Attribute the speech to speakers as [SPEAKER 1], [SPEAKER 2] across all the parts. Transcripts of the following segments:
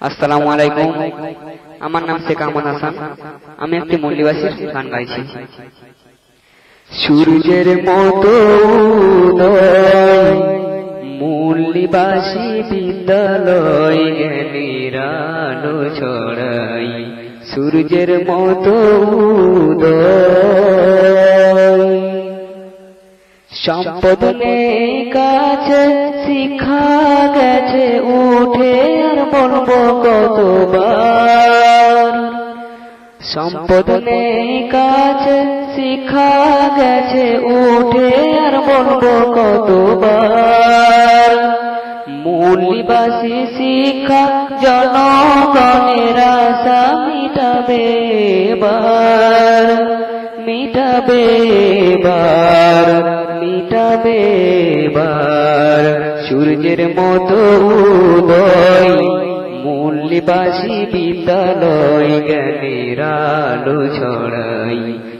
[SPEAKER 1] আসসালামু আলাইকুম। আমার নাম শেখ আহমদ হাসান। আমি একটি মল্লিবাসীর গান গাইছি। সূর্যের মতো উদয় মল্লিবাসী বিদ্যালয় জ্ঞানের আলো ছড়াই। সূর্যের মতো উদয় সম্পদ নেই কাছে, শিক্ষা গেছে উঠে আর বলবো কতবার। সম্পদ নেই কাছে, শিক্ষা গেছে উঠে আর বলবো কতবার। মৌলিবাসী শিক্ষা জনগণের আশা মিটাবে বার, মিটাবে বার, মিটাবে বার। সূর্যের মতো উদয় মল্লিবাসী বিদ্যালয় জ্ঞানের আলো ছড়াই।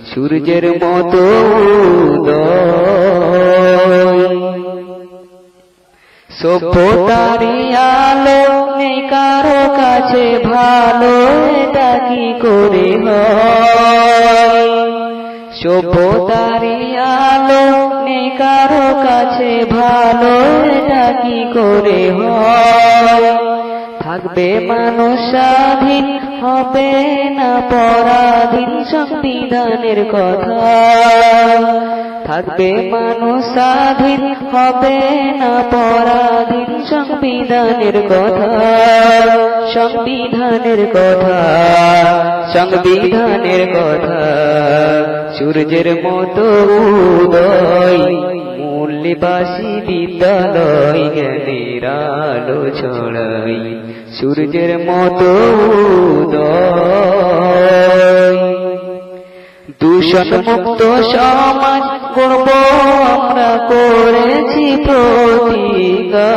[SPEAKER 1] সূর্যের মতো উদয় সভ্যতারি আলো নেই কারো কাছে ভালো, এটা কি করে হয়? সভ্যতারি আলো নেই কারো কাছে ভালো, এটা কি করে হয়? থাকবে মানুষ স্বাধীন, হবে না পরাধীন, সংবিধানের কথা। থাকবে মানুষ স্বাধীন, হবে না পরাধীন, সংবিধানের কথা, সংবিধানের কথা, সংবিধানের কথা। সূর্যের মতো উদয় মল্লিবাসী বিদ্যালয় জ্ঞানের আলো ছড়াই। সূর্যের মতো উদয় দূষণ মুক্ত সমাজ গড়ব আমরা করেছি প্রতিজ্ঞা।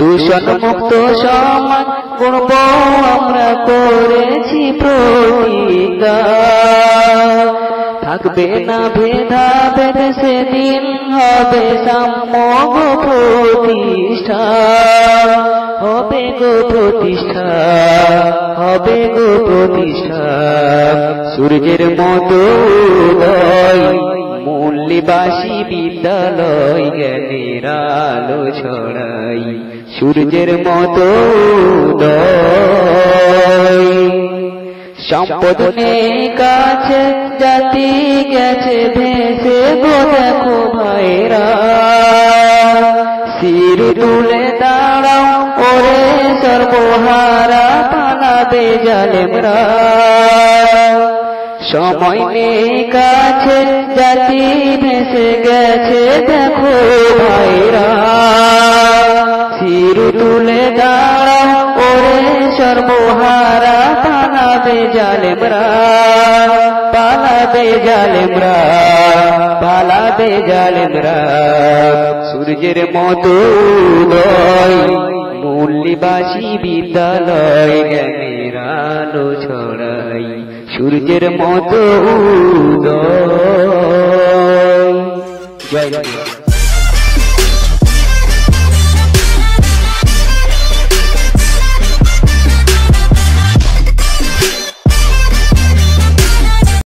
[SPEAKER 1] দূষণ মুক্ত সমাজ গড়ব আমরা করেছি প্রতিজ্ঞা। থাকবে না ভেদাভেদ, সেদিন হবে সাম্য প্রতিষ্ঠা, হবে গো প্রতিষ্ঠা, হবে গো প্রতিষ্ঠা। সূর্যের মতো উদয় মল্লিবাসী বিদ্যালয় জ্ঞানের আলো ছড়াই। সূর্যের মতো উদয় সম্পদ নেই কাছে, জাতি গেছে ভেসে গো দেখো ভাইরা। শির তুলে দাঁড়াও ওরে সর্বহারা, পালাবে জালেমরা। সময় নেই কাছে, জাতি ভেসে গেছে দেখো ভাইরা। শির তুলে দাঁড়াও ওরে সর্বহারা, পালাবে জালেমরা, পালাবে জালেমরা, পালাবে জালেমরা। সূর্যের মতো উদয় মল্লিবাসী বিদ্যালয় জ্ঞানের আলো ছড়াই। সূর্যের মতো উদয়। জয় জয়।